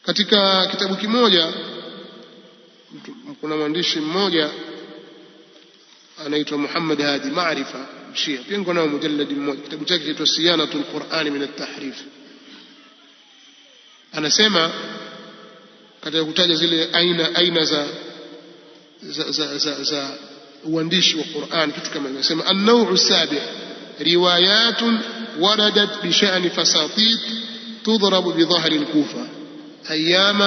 Katika kitabu kimoja kuna mwandishi mmoja anaitwa Muhammad Hadi Maarifa Shia, pia niko nao mujalladi mmoja, kitabu chake kinaitwa Siyanatul Qur'ani min at-Tahrif. Anasema katika kutaja zile aina za uandishi wa Qur'an, kitu kama anasema an-naw'u as-sabi' riwayatun waradat bi sha'ni fasatit tudrab bi dhahri al-Kufa أيام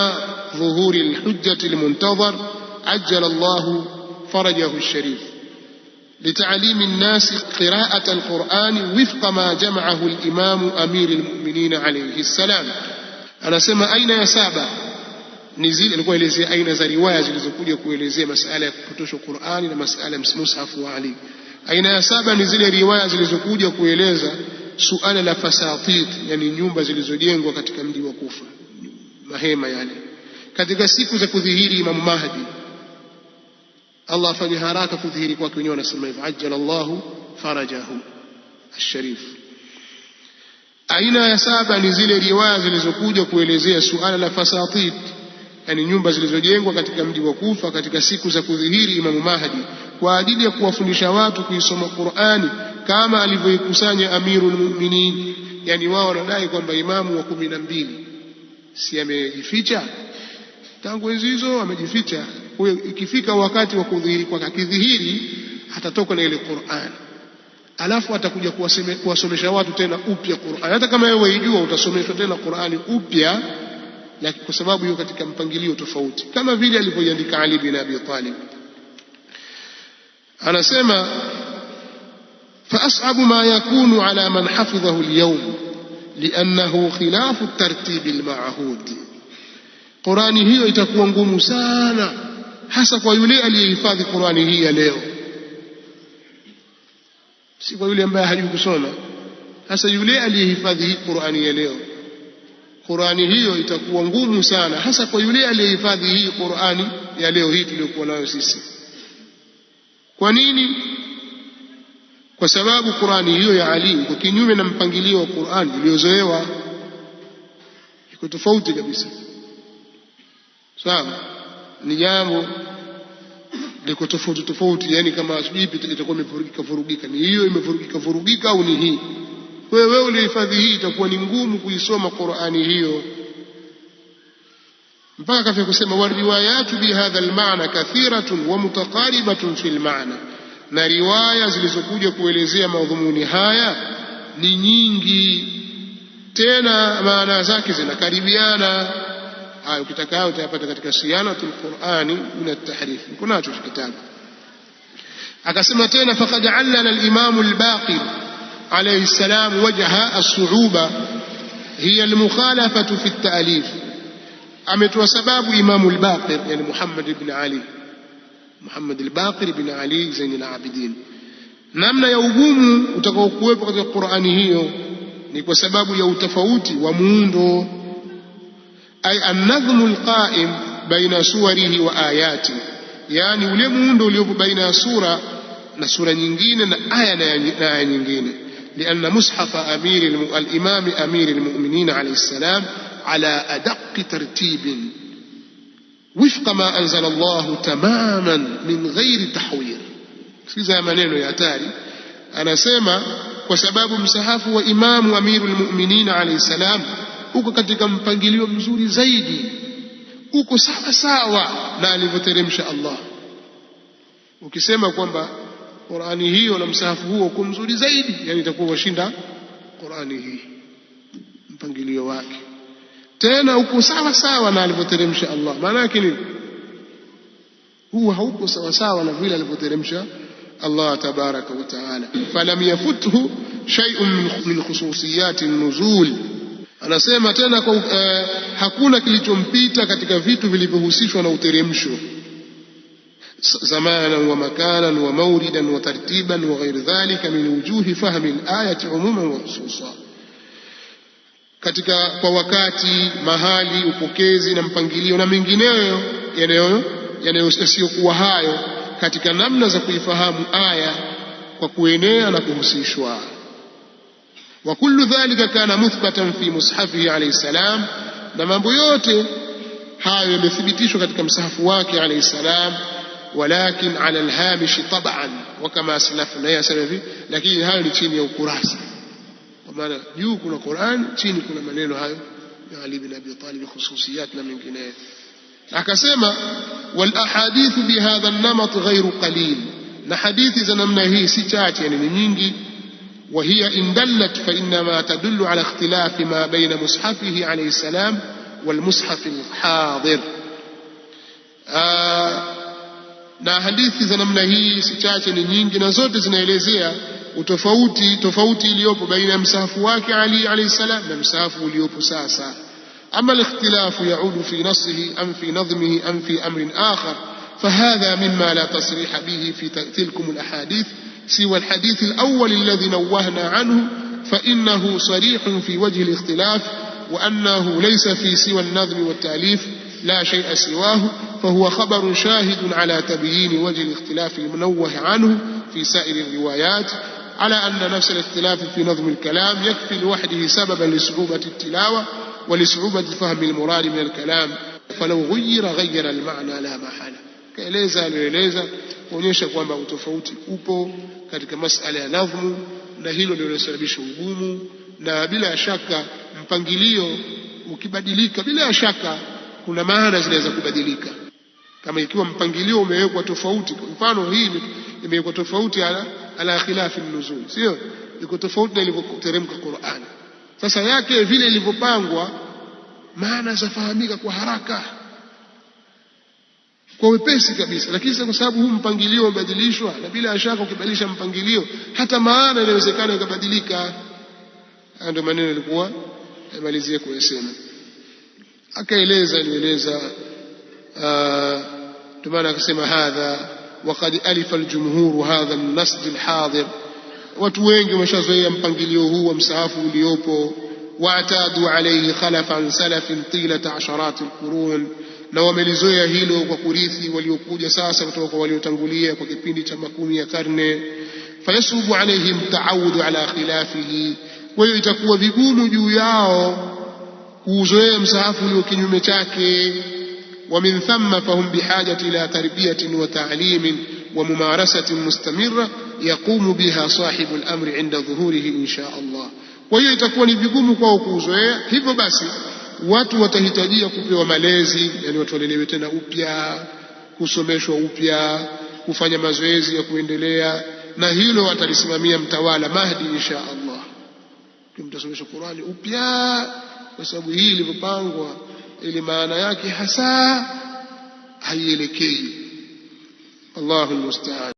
ظهور الحجة المنتظر عجل الله فرجه الشريف لتعليم الناس قراءة القرآن وفق ما جمعه الإمام أمير المؤمنين عليه السلام. أنا سمع أين يسابع نزيل الكوي لزي أين زي رواية زي كوي مسألة كتوش القرآن لمسألة مصحف وعلي. أين يسابع نزيل رواية زي كوي لزي سؤال لفساطيط يعني nyumba zilizojengwa katika mji wa Kufa, mahema yale katika siku za kudhihiri Imam Mahdi. Allah afanye haraka kudhihiri kwake, wenyewe wanasema hivyo, ajjala Allahu farajahu ash-sharif. Aina ya saba ni zile riwaya zilizokuja kuelezea suala la fasatit, yani nyumba zilizojengwa katika mji wa Kufa katika siku za kudhihiri Imam Mahdi, kwa ajili ya kuwafundisha watu kuisoma Qur'ani kama alivyoikusanya Amirul Mu'minin. Yani wao wanadai kwamba imamu wa 12 si amejificha tangu hizo, amejificha. Huyo ikifika wakati wa kudhihiri kwa akidhihiri, atatoka na ile Qur'an, alafu atakuja kuwasomesha watu tena upya Qur'an. Hata kama wewe waijua, utasomeshwa tena Qur'ani upya, lakini kwa sababu hiyo katika mpangilio tofauti, kama vile alivyoandika Ali bin Abi Talib. Anasema فأصعب ما يكون على من حفظه اليوم لأنه خلاف الترتيب المعهود. Qurani hiyo itakuwa ngumu sana, hasa kwa yule aliyehifadhi Qurani hii ya leo, si kwa yule ambaye hajui kusoma. Hasa yule aliyehifadhi hii Qurani ya leo, Qurani hiyo itakuwa ngumu sana, hasa kwa yule aliyehifadhi hii Qurani ya leo hii tuliyokuwa nayo sisi. Kwa nini? Kwa sababu Qurani hiyo ya Ali iko kinyume na mpangilio wa Qurani iliyozoewa, iko tofauti kabisa. Sawa, ni jambo liko tofauti, yani kama ipi itakuwa imevurugika, ni hiyo imevurugika au ni hii? Wewe ulihifadhi hii, itakuwa ni ngumu kuisoma Qurani hiyo. Mpaka kafia kusema wa riwayatu bi hadha al-ma'na kathiratun wa mutaqaribatun fi al-ma'na, na riwaya zilizokuja kuelezea madhumuni haya ni nyingi, tena maana zake zinakaribiana. Hayo ukitaka utayapata katika Siyanatul Qur'ani min at-Tahrif, kunacho kitabu. Akasema tena faqad allala al-Imam al-Baqir alayhi salam wajha as-su'uba hiya al-mukhalafatu fi at-ta'lif. Ametoa sababu Imam al-Baqir, yani Muhammad ibn Ali, Muhammad al-Baqir ibn Ali Zain al-Abidin, namna ya ugumu utakaokuwepo katika Qur'ani hiyo ni kwa sababu ya utofauti wa muundo, ay an-nadhmu al-qa'im baina suwarihi wa ayati, yani ule muundo uliopo baina ya sura na sura nyingine na aya na aya nyingine. لأن مصحف الإمام أمير المؤمنين عليه السلام على أدق ترتيب وفق ما أنزل الله تماما من غير تحوير. في زمانه يا تاري أنا سيما وسباب مصحف وإمام أمير المؤمنين عليه السلام uko katika mpangilio mzuri zaidi, uko sawa sawa na alivyoteremsha Allah. Ukisema kwamba Qur'ani hiyo na msahafu huo uko mzuri zaidi, yani itakuwa washinda Qur'ani hii mpangilio wake, tena uko sawa sawa na alivyoteremsha Allah. Maana yake ni huwa hauko sawa sawa na vile alivyoteremsha Allah tabaraka wa taala. Falam yafuthu shay'un min khususiyati an-nuzul. Anasema tena hakuna kilichompita katika vitu vilivyohusishwa na uteremsho, زمانا ومكانا وموردا وترتيبا وغير ذلك من وجوه فهم الآية عموما وخصوصا. katika kwa wakati, mahali, upokezi na mpangilio na mengineyo yanayosiokuwa hayo katika namna za kuifahamu aya kwa kuenea na kuhusishwa. wa kullu dhalika kana muthbatan fi mushafihi alayhi salam, na mambo yote hayo yamethibitishwa katika msahafu wake alayhi salam, walakin ala alhamishi tab'an wa kama aslafna, yasema hivi, lakini hayo ni chini ya ukurasa, kwa maana juu kuna Qur'an, chini kuna maneno hayo ya Ali bin Abi Talib, khususiyat na mengineyo. Akasema wal ahadithu bihadha an-namat ghayru qalil, na hadithi za namna hii si chache, ni nyingi. وهي إن دلت فإنما تدل على اختلاف ما بين مصحفه عليه السلام والمصحف الحاضر. na hadithi za namna hii si chache, ni nyingi, na zote zinaelezea tofauti iliyopo baina ya msahafu wake Ali alayhi salam na msahafu uliopo sasa. ama al-ikhtilafu yaudu fi nasihi am fi nadhmihi am fi amrin akhar fahadha mimma la tasriha bihi fi tilkum al-ahadith سوى الحديث الأول الذي نوهنا عنه فإنه صريح في وجه الاختلاف، وأنه ليس في سوى النظم والتأليف لا شيء سواه، فهو خبر شاهد على تبيين وجه الاختلاف المنوه عنه في سائر الروايات، على أن نفس الاختلاف في نظم الكلام يكفي لوحده سببا لصعوبة التلاوة ولصعوبة فهم المراد من الكلام، فلو غير المعنى لا محالة. Kaeleza kuonyesha kwamba utofauti upo katika masala ya nadhmu, na hilo ndio linasababisha ugumu. Na bila shaka mpangilio ukibadilika, bila shaka kuna maana zinaweza kubadilika. Kama ikiwa mpangilio umewekwa tofauti, kwa mfano hii imewekwa tofauti ala khilafi nuzul, sio iko tofauti na ilivyoteremka Qur'an. Sasa yake vile ilivyopangwa, maana zafahamika kwa haraka, kwa wepesi kabisa. Lakini kwa sababu huu mpangilio umebadilishwa, na bila shaka ukibadilisha mpangilio hata maana inawezekana ikabadilika. Ndio maneno yalikuwa yamalizie kuyasema. Akaeleza ndio maana akasema hadha waqad alifa aljumhur hadha an-nasj al-hadir, watu wengi wameshazoea mpangilio huu wa msahafu uliopo. Waatadu alayhi khalafan salafin tilata asharat al-qurun, na wamelizoea hilo kwa kurithi waliokuja sasa kutoka kwa waliotangulia kwa kipindi cha makumi ya karne. Fayasubu alayhim taawudu ala khilafihi, kwa hiyo itakuwa vigumu juu yao kuuzoea msahafu ulio kinyume chake. Wa min thamma fahum bihajati ila tarbiyatin wa ta'limin wa mumarasatin mustamirra yaqumu biha sahibu al-amri inda dhuhurihi insha Allah. Kwa hiyo itakuwa ni vigumu kwao kuuzoea. Hivyo basi watu watahitajia kupewa malezi, yani watu walelewe tena upya, kusomeshwa upya, kufanya mazoezi ya kuendelea, na hilo watalisimamia mtawala Mahdi insha Allah. Mtasomeshwa Qur'ani upya, kwa sababu hii ilivyopangwa ili maana yake hasa haielekei. Allahu musta'an.